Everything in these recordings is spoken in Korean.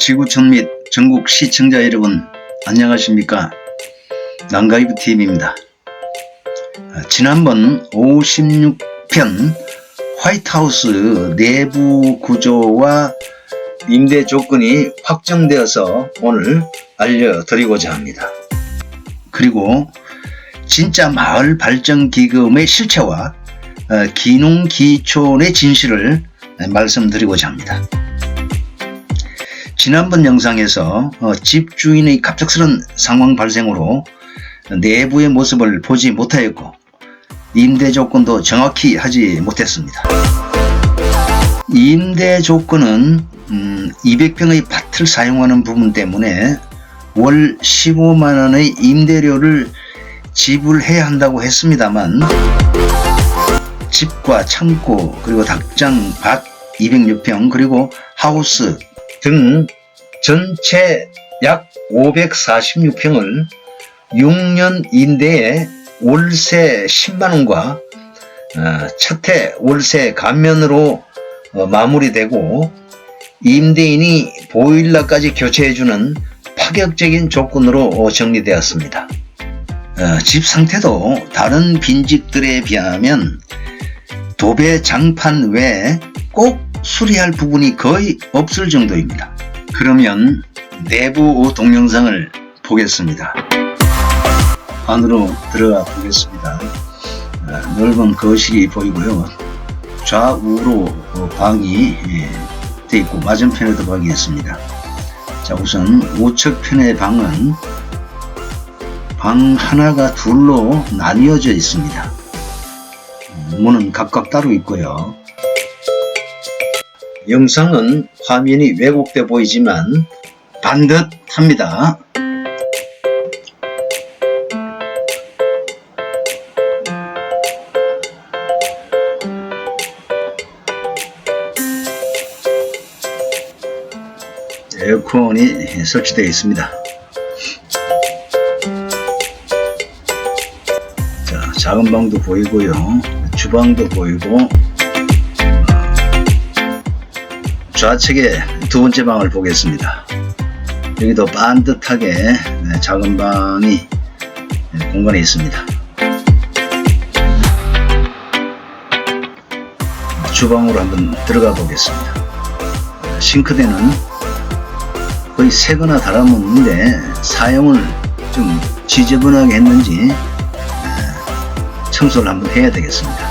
지구촌 및 전국 시청자 여러분 안녕하십니까. 난가이브TV입니다. 지난번 56편 화이트하우스 내부 구조와 임대 조건이 확정되어서 오늘 알려드리고자 합니다. 그리고 진짜 마을 발전 기금의 실체와 기농기촌의 진실을 말씀드리고자 합니다. 지난번 영상에서 집주인의 갑작스런 상황 발생으로 내부의 모습을 보지 못하였고 임대 조건도 정확히 하지 못했습니다. 임대 조건은 200평의 밭을 사용하는 부분 때문에 월 15만원의 임대료를 지불해야 한다고 했습니다만 집과 창고 그리고 닭장 밭 206평 그리고 하우스 등 전체 약 546평을 6년 임대에 월세 10만원과 첫해 월세 감면으로 마무리되고 임대인이 보일러까지 교체해주는 파격적인 조건으로 정리되었습니다. 집 상태도 다른 빈집들에 비하면 도배 장판 외에 꼭 수리할 부분이 거의 없을 정도입니다. 그러면 내부 동영상을 보겠습니다. 안으로 들어가 보겠습니다. 넓은 거실이 보이고요. 좌우로 방이 되어 있고 맞은편에도 방이 있습니다. 자, 우선 우측편의 방은 방 하나가 둘로 나뉘어져 있습니다. 문은 각각 따로 있고요. 영상은 화면이 왜곡돼 보이지만 반듯합니다. 에어컨이 설치되어 있습니다. 자, 작은 방도 보이고요. 주방도 보이고 좌측에 두 번째 방을 보겠습니다. 여기도 반듯하게 작은 방이 공간에 있습니다. 주방으로 한번 들어가 보겠습니다. 싱크대는 거의 새거나 다름없는데 사용을 좀 지저분하게 했는지 청소를 한번 해야 되겠습니다.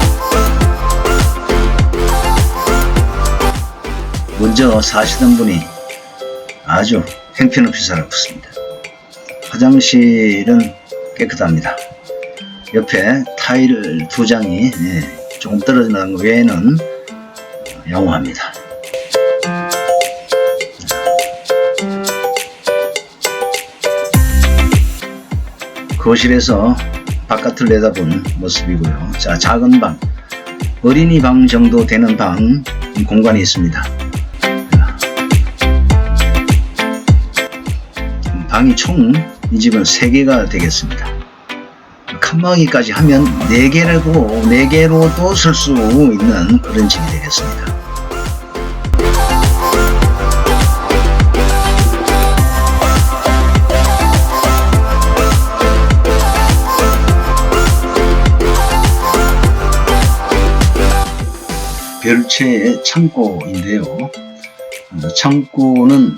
먼저 사시던 분이 아주 형편없이 살고 있습니다. 화장실은 깨끗합니다. 옆에 타일 두 장이 조금 떨어져 나간 것 외에는 양호합니다. 거실에서 바깥을 내다본 모습이고요. 자, 작은 방, 어린이 방 정도 되는 방 공간이 있습니다. 방이 총 이 집은 3개가 되겠습니다. 칸막이까지 하면 4개로도 쓸 수 있는 그런 집이 되겠습니다. 별채의 창고인데요. 창고는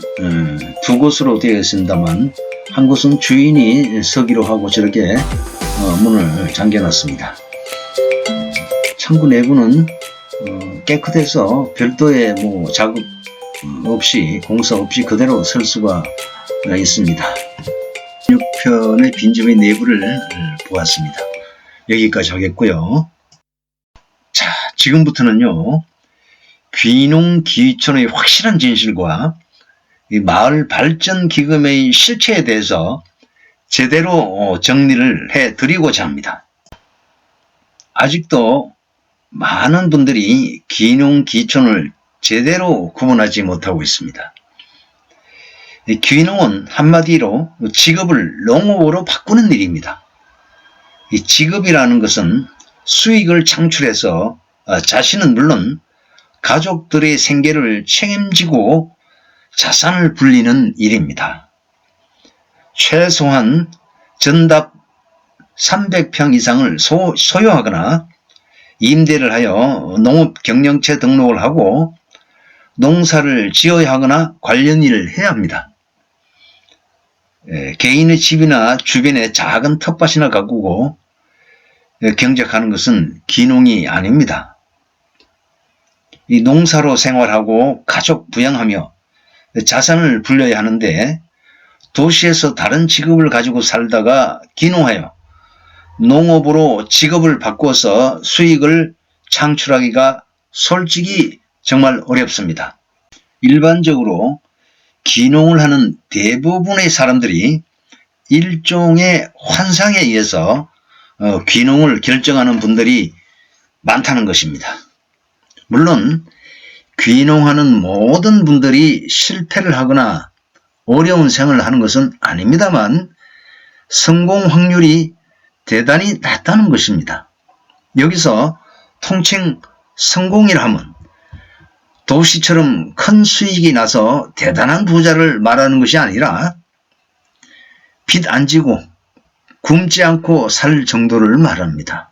두 곳으로 되어 있습니다만 한 곳은 주인이 서기로 하고 저렇게 문을 잠겨 놨습니다. 창고 내부는 깨끗해서 별도의 작업 없이 공사 없이 그대로 쓸 수가 있습니다. 6편의 빈집의 내부를 보았습니다. 여기까지 하겠고요. 자, 지금부터는요, 귀농귀촌의 확실한 진실과 이 마을 발전 기금의 실체에 대해서 제대로 정리를 해 드리고자 합니다. 아직도 많은 분들이 귀농귀촌을 제대로 구분하지 못하고 있습니다. 귀농은 한마디로 직업을 농업으로 바꾸는 일입니다. 이 직업이라는 것은 수익을 창출해서 자신은 물론 가족들의 생계를 책임지고 자산을 불리는 일입니다. 최소한 전답 300평 이상을 소유하거나 임대를 하여 농업경영체 등록을 하고 농사를 지어야 하거나 관련 일을 해야 합니다. 개인의 집이나 주변에 작은 텃밭이나 가꾸고 경작하는 것은 귀농이 아닙니다. 이 농사로 생활하고 가족 부양하며 자산을 불려야 하는데 도시에서 다른 직업을 가지고 살다가 귀농하여 농업으로 직업을 바꾸어서 수익을 창출하기가 솔직히 정말 어렵습니다. 일반적으로 귀농을 하는 대부분의 사람들이 일종의 환상에 의해서 귀농을 결정하는 분들이 많다는 것입니다. 물론 귀농하는 모든 분들이 실패를 하거나 어려운 생활을 하는 것은 아닙니다만 성공 확률이 대단히 낮다는 것입니다. 여기서 통칭 성공이라 하면 도시처럼 큰 수익이 나서 대단한 부자를 말하는 것이 아니라 빚 안 지고 굶지 않고 살 정도를 말합니다.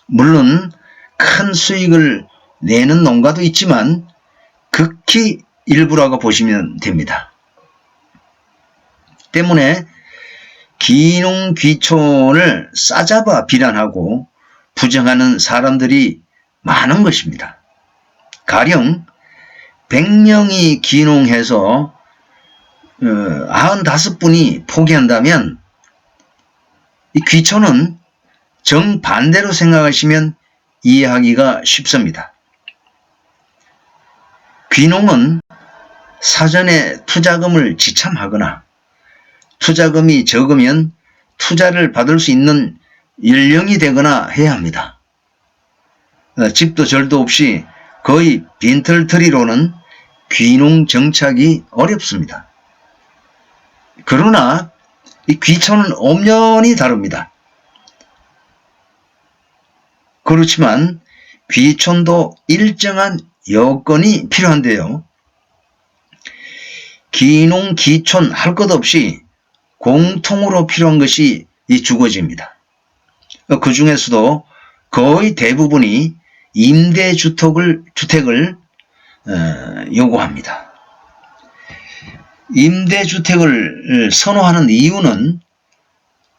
물론 큰 수익을 내는 농가도 있지만 극히 일부라고 보시면 됩니다. 때문에 귀농 귀촌을 싸잡아 비난하고 부정하는 사람들이 많은 것입니다. 가령 100명이 귀농해서 95분이 포기한다면 이 귀촌은 정반대로 생각하시면 이해하기가 쉽습니다. 귀농은 사전에 투자금을 지참하거나 투자금이 적으면 투자를 받을 수 있는 연령이 되거나 해야 합니다. 집도 절도 없이 거의 빈털터리로는 귀농 정착이 어렵습니다. 그러나 이 귀촌은 엄연히 다릅니다. 그렇지만 귀촌도 일정한 여건이 필요한데요. 귀농, 귀촌 할 것 없이 공통으로 필요한 것이 이 주거지입니다. 그 중에서도 거의 대부분이 임대주택을 요구합니다. 임대주택을 선호하는 이유는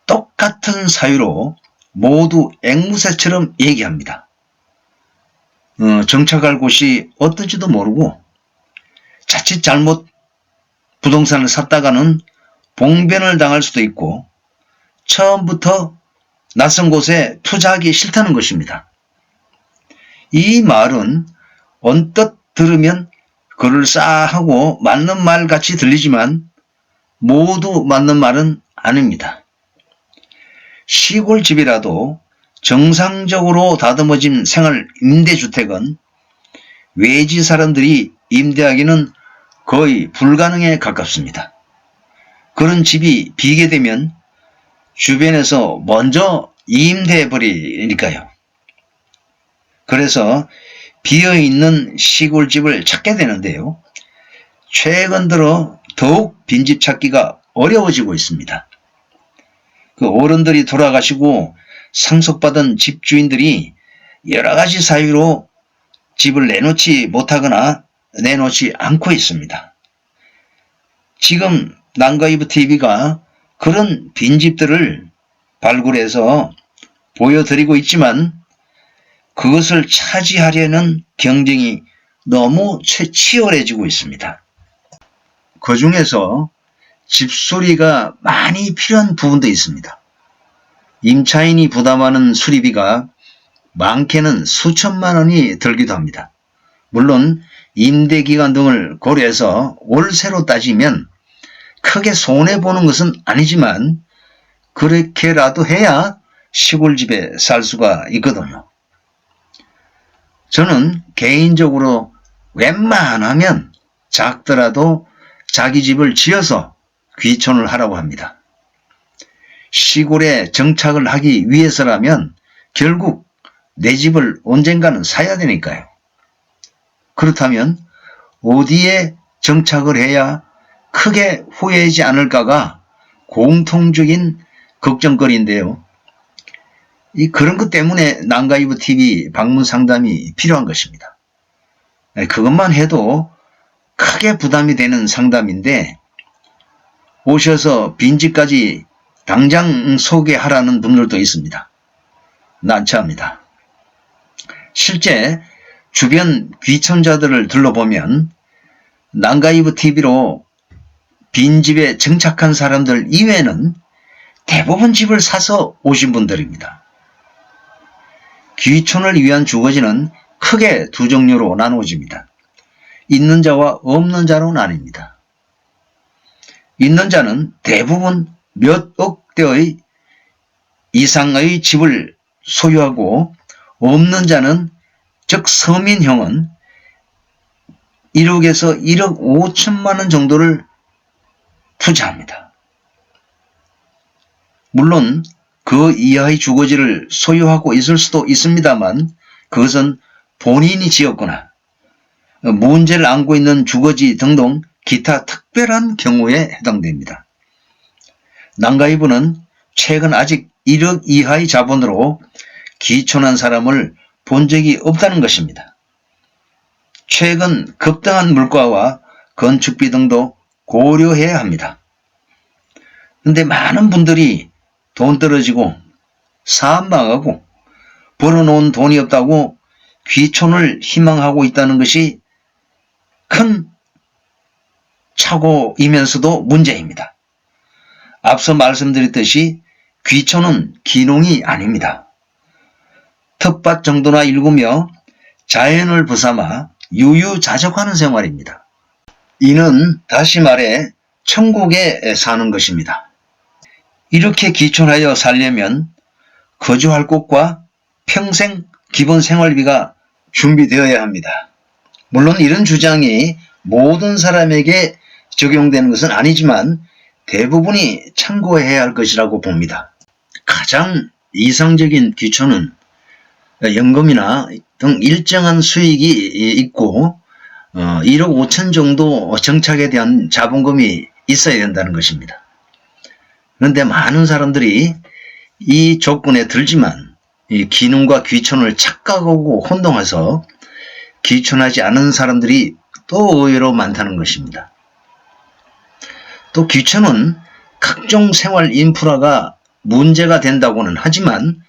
똑같은 사유로 모두 앵무새처럼 얘기합니다. 정착할 곳이 어떨지도 모르고 자칫 잘못 부동산을 샀다가는 봉변을 당할 수도 있고 처음부터 낯선 곳에 투자하기 싫다는 것입니다. 이 말은 언뜻 들으면 그럴싸하고 맞는 말 같이 들리지만 모두 맞는 말은 아닙니다. 시골집이라도 정상적으로 다듬어진 생활 임대주택은 외지 사람들이 임대하기는 거의 불가능에 가깝습니다. 그런 집이 비게 되면 주변에서 먼저 임대해버리니까요. 그래서 비어있는 시골집을 찾게 되는데요. 최근 들어 더욱 빈집 찾기가 어려워지고 있습니다. 그 어른들이 돌아가시고 상속받은 집주인들이 여러 가지 사유로 집을 내놓지 못하거나 내놓지 않고 있습니다. 지금 난가이브TV가 그런 빈집들을 발굴해서 보여드리고 있지만 그것을 차지하려는 경쟁이 너무 치열해지고 있습니다. 그 중에서 집수리가 많이 필요한 부분도 있습니다. 임차인이 부담하는 수리비가 많게는 수천만 원이 들기도 합니다. 물론 임대기간 등을 고려해서 월세로 따지면 크게 손해보는 것은 아니지만 그렇게라도 해야 시골집에 살 수가 있거든요. 저는 개인적으로 웬만하면 작더라도 자기 집을 지어서 귀촌을 하라고 합니다. 시골에 정착을 하기 위해서라면 결국 내 집을 언젠가는 사야 되니까요. 그렇다면 어디에 정착을 해야 크게 후회하지 않을까가 공통적인 걱정거리인데요. 그런 것 때문에 난가이브 TV 방문 상담이 필요한 것입니다. 그것만 해도 크게 부담이 되는 상담인데 오셔서 빈집까지 당장 소개하라는 분들도 있습니다. 난처합니다. 실제 주변 귀촌자들을 둘러보면 난가이브 TV로 빈집에 정착한 사람들 이외에는 대부분 집을 사서 오신 분들입니다. 귀촌을 위한 주거지는 크게 두 종류로 나누어집니다. 있는 자와 없는 자로 나뉩니다. 있는 자는 대부분 몇 억대의 이상의 집을 소유하고 없는 자는 즉 서민형은 1억에서 1억 5천만 원 정도를 투자합니다. 물론 그 이하의 주거지를 소유하고 있을 수도 있습니다만 그것은 본인이 지었거나 문제를 안고 있는 주거지 등등 기타 특별한 경우에 해당됩니다. 난가이브는 최근 아직 1억 이하의 자본으로 귀촌한 사람을 본 적이 없다는 것입니다. 최근 급등한 물가와 건축비 등도 고려해야 합니다. 그런데 많은 분들이 돈 떨어지고 사업 망하고 벌어놓은 돈이 없다고 귀촌을 희망하고 있다는 것이 큰 착오이면서도 문제입니다. 앞서 말씀드렸듯이 귀촌은 귀농이 아닙니다. 텃밭 정도나 일구며 자연을 부삼아 유유자적하는 생활입니다. 이는 다시 말해 천국에 사는 것입니다. 이렇게 귀촌하여 살려면 거주할 곳과 평생 기본 생활비가 준비되어야 합니다. 물론 이런 주장이 모든 사람에게 적용되는 것은 아니지만 대부분이 참고해야 할 것이라고 봅니다. 가장 이상적인 귀촌은 연금이나 등 일정한 수익이 있고 1억 5천 정도 정착에 대한 자본금이 있어야 된다는 것입니다. 그런데 많은 사람들이 이 조건에 들지만 귀농과 귀촌을 착각하고 혼동해서 귀촌하지 않은 사람들이 또 의외로 많다는 것입니다. 또 귀촌은 각종 생활 인프라가 문제가 된다고는 하지만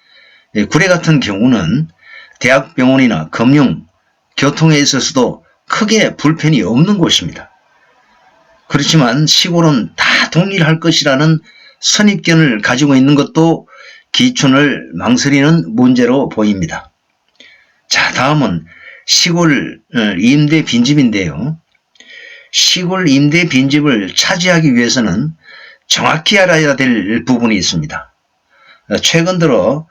구례 같은 경우는 대학병원이나 금융, 교통에 있어서도 크게 불편이 없는 곳입니다. 그렇지만 시골은 다 동일할 것이라는 선입견을 가지고 있는 것도 귀촌을 망설이는 문제로 보입니다. 자, 다음은 시골 임대 빈집인데요. 시골 임대 빈집을 차지하기 위해서는 정확히 알아야 될 부분이 있습니다. 최근 들어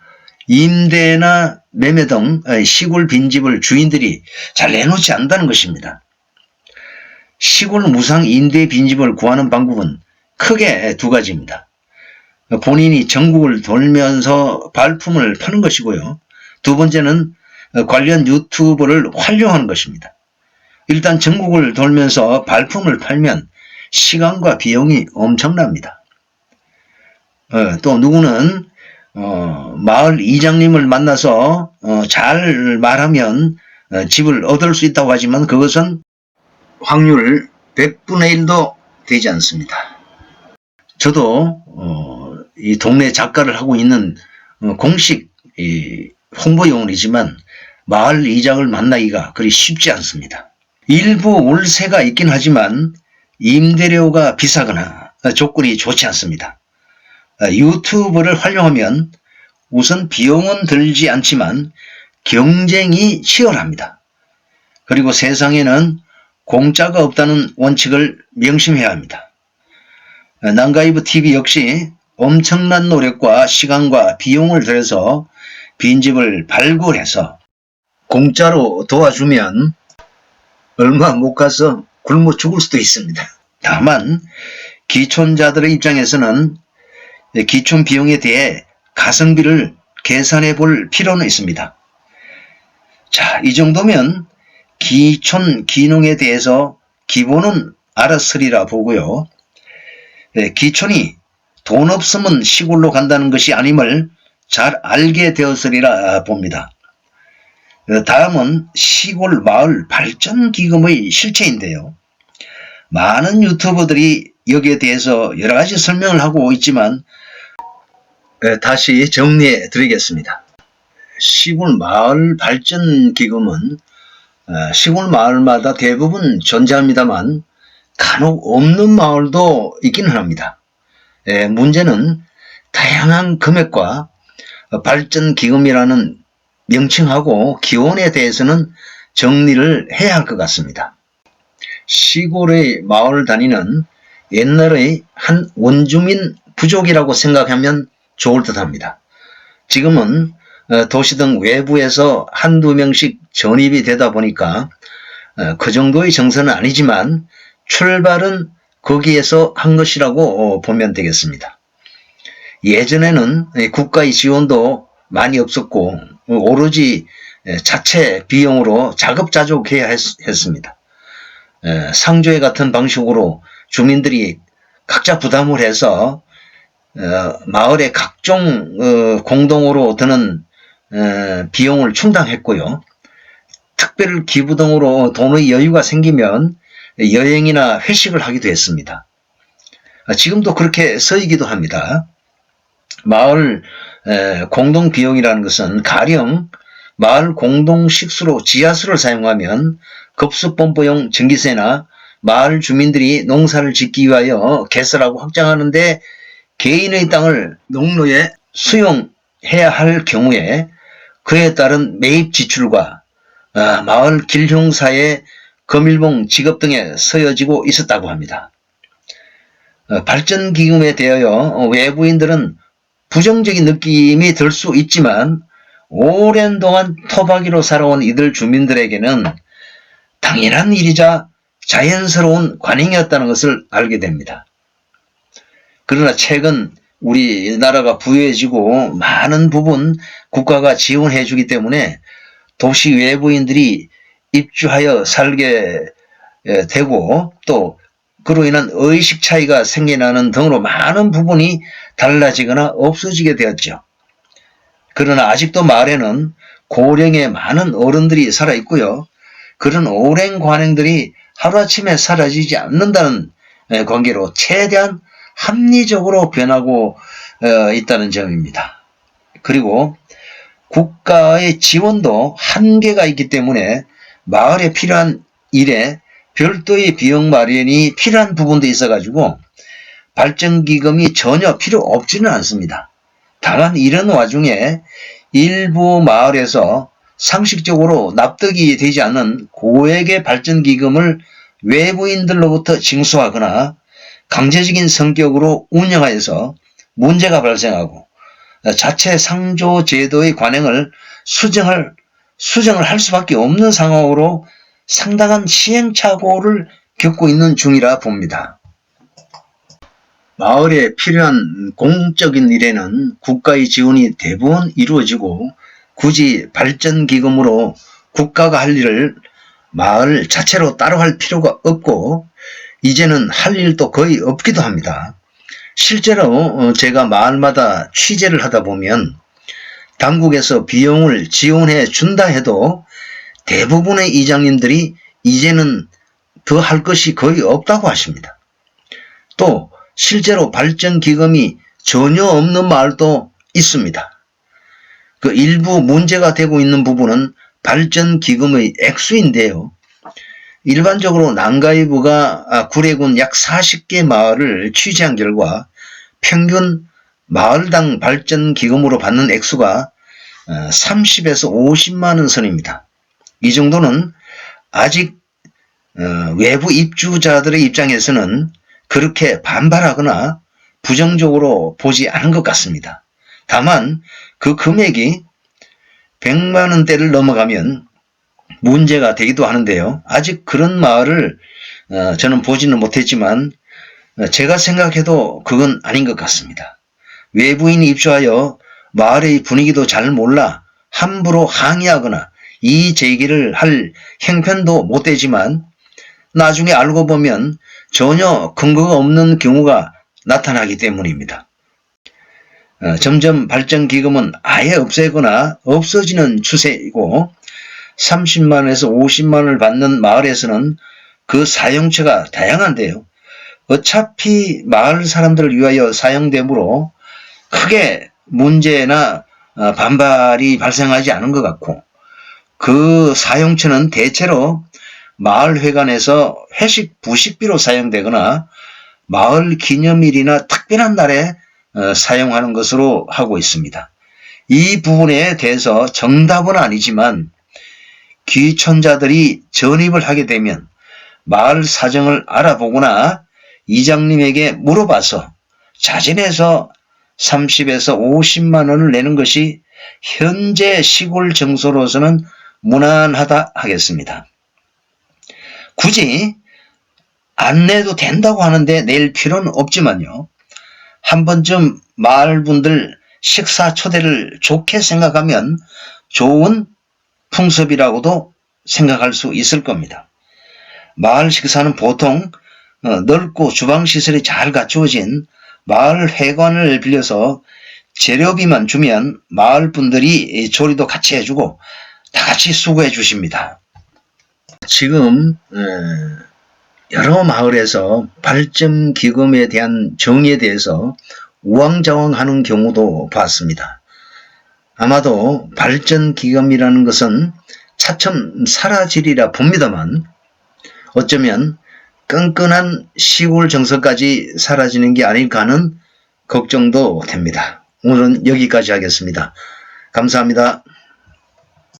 임대나 매매 등 시골 빈집을 주인들이 잘 내놓지 않는다는 것입니다. 시골 무상 임대 빈집을 구하는 방법은 크게 두 가지입니다. 본인이 전국을 돌면서 발품을 파는 것이고요. 두 번째는 관련 유튜버를 활용하는 것입니다. 일단 전국을 돌면서 발품을 팔면 시간과 비용이 엄청납니다. 또 누구는 마을 이장님을 만나서 잘 말하면 집을 얻을 수 있다고 하지만 그것은 확률 100분의 1도 되지 않습니다. 저도 이 동네 작가를 하고 있는 공식 홍보요원이지만 마을 이장을 만나기가 그리 쉽지 않습니다. 일부 월세가 있긴 하지만 임대료가 비싸거나 조건이 좋지 않습니다. 유튜브를 활용하면 우선 비용은 들지 않지만 경쟁이 치열합니다. 그리고 세상에는 공짜가 없다는 원칙을 명심해야 합니다. 난가이브 TV 역시 엄청난 노력과 시간과 비용을 들여서 빈집을 발굴해서 공짜로 도와주면 얼마 못 가서 굶어 죽을 수도 있습니다. 다만 귀촌자들의 입장에서는 귀촌 비용에 대해 가성비를 계산해 볼 필요는 있습니다. 자, 이 정도면 귀촌, 귀농에 대해서 기본은 알았으리라 보고요. 기촌이 돈 없으면 시골로 간다는 것이 아님을 잘 알게 되었으리라 봅니다. 다음은 시골 마을 발전 기금의 실체인데요. 많은 유튜버들이 여기에 대해서 여러 가지 설명을 하고 있지만 다시 정리해 드리겠습니다. 시골 마을 발전 기금은 시골 마을마다 대부분 존재합니다만 간혹 없는 마을도 있기는 합니다. 문제는 다양한 금액과 발전 기금이라는 명칭하고 기원에 대해서는 정리를 해야 할 것 같습니다. 시골의 마을 단위는 옛날의 한 원주민 부족이라고 생각하면 좋을 듯 합니다. 지금은 도시 등 외부에서 한두 명씩 전입이 되다 보니까 그 정도의 정서는 아니지만 출발은 거기에서 한 것이라고 보면 되겠습니다. 예전에는 국가의 지원도 많이 없었고 오로지 자체 비용으로 자급자족해야 했습니다. 상조회 같은 방식으로 주민들이 각자 부담을 해서 마을의 각종 공동으로 드는 비용을 충당했고요. 특별 기부 등으로 돈의 여유가 생기면 여행이나 회식을 하기도 했습니다. 지금도 그렇게 쓰이기도 합니다. 마을 공동 비용이라는 것은 가령 마을 공동 식수로 지하수를 사용하면 급수펌프용 전기세나 마을 주민들이 농사를 짓기 위하여 개설하고 확장하는데 개인의 땅을 농로에 수용해야 할 경우에 그에 따른 매입 지출과 마을 길흉사의 금일봉 지급 등에 서여지고 있었다고 합니다. 발전기금에 대하여 외부인들은 부정적인 느낌이 들 수 있지만 오랜 동안 토박이로 살아온 이들 주민들에게는 당연한 일이자 자연스러운 관행이었다는 것을 알게 됩니다. 그러나 최근 우리나라가 부유해지고 많은 부분 국가가 지원해 주기 때문에 도시 외부인들이 입주하여 살게 되고 또 그로 인한 의식 차이가 생겨나는 등으로 많은 부분이 달라지거나 없어지게 되었죠. 그러나 아직도 마을에는 고령의 많은 어른들이 살아있고요. 그런 오랜 관행들이 하루아침에 사라지지 않는다는 관계로 최대한 합리적으로 변하고 있다는 점입니다. 그리고 국가의 지원도 한계가 있기 때문에 마을에 필요한 일에 별도의 비용 마련이 필요한 부분도 있어가지고 발전기금이 전혀 필요 없지는 않습니다. 다만 이런 와중에 일부 마을에서 상식적으로 납득이 되지 않는 고액의 발전기금을 외부인들로부터 징수하거나 강제적인 성격으로 운영하여서 문제가 발생하고 자체 상조 제도의 관행을 수정을 할 수밖에 없는 상황으로 상당한 시행착오를 겪고 있는 중이라 봅니다. 마을에 필요한 공적인 일에는 국가의 지원이 대부분 이루어지고 굳이 발전기금으로 국가가 할 일을 마을 자체로 따로 할 필요가 없고 이제는 할 일도 거의 없기도 합니다. 실제로 제가 마을마다 취재를 하다 보면 당국에서 비용을 지원해 준다 해도 대부분의 이장님들이 이제는 더 할 것이 거의 없다고 하십니다. 또 실제로 발전기금이 전혀 없는 마을도 있습니다. 그 일부 문제가 되고 있는 부분은 발전기금의 액수인데요. 일반적으로 난가위부가 구례군 약 40개 마을을 취재한 결과 평균 마을당 발전기금으로 받는 액수가 30에서 50만 원 선입니다. 이 정도는 아직 외부 입주자들의 입장에서는 그렇게 반발하거나 부정적으로 보지 않은 것 같습니다. 다만 그 금액이 100만 원대를 넘어가면 문제가 되기도 하는데요. 아직 그런 마을을 저는 보지는 못했지만 제가 생각해도 그건 아닌 것 같습니다. 외부인이 입주하여 마을의 분위기도 잘 몰라 함부로 항의하거나 이의 제기를 할 형편도 못 되지만 나중에 알고 보면 전혀 근거가 없는 경우가 나타나기 때문입니다. 점점 발전기금은 아예 없애거나 없어지는 추세이고 30만원에서 50만원을 받는 마을에서는 그 사용처가 다양한데요. 어차피 마을 사람들을 위하여 사용되므로 크게 문제나 반발이 발생하지 않은 것 같고 그 사용처는 대체로 마을회관에서 회식 부식비로 사용되거나 마을 기념일이나 특별한 날에 사용하는 것으로 하고 있습니다. 이 부분에 대해서 정답은 아니지만 귀촌자들이 전입을 하게 되면 마을 사정을 알아보거나 이장님에게 물어봐서 자진해서 30에서 50만 원을 내는 것이 현재 시골 정서로서는 무난하다 하겠습니다. 굳이 안 내도 된다고 하는데 낼 필요는 없지만요. 한 번쯤 마을분들 식사 초대를 좋게 생각하면 좋은 풍습이라고도 생각할 수 있을 겁니다. 마을 식사는 보통 넓고 주방시설이 잘 갖추어진 마을 회관을 빌려서 재료비만 주면 마을분들이 조리도 같이 해주고 다 같이 수고해 주십니다. 지금 여러 마을에서 발전기금에 대한 정의에 대해서 우왕좌왕하는 경우도 봤습니다. 아마도 발전기금이라는 것은 차츰 사라지리라 봅니다만 어쩌면 끈끈한 시골 정서까지 사라지는 게 아닐까 하는 걱정도 됩니다. 오늘은 여기까지 하겠습니다. 감사합니다.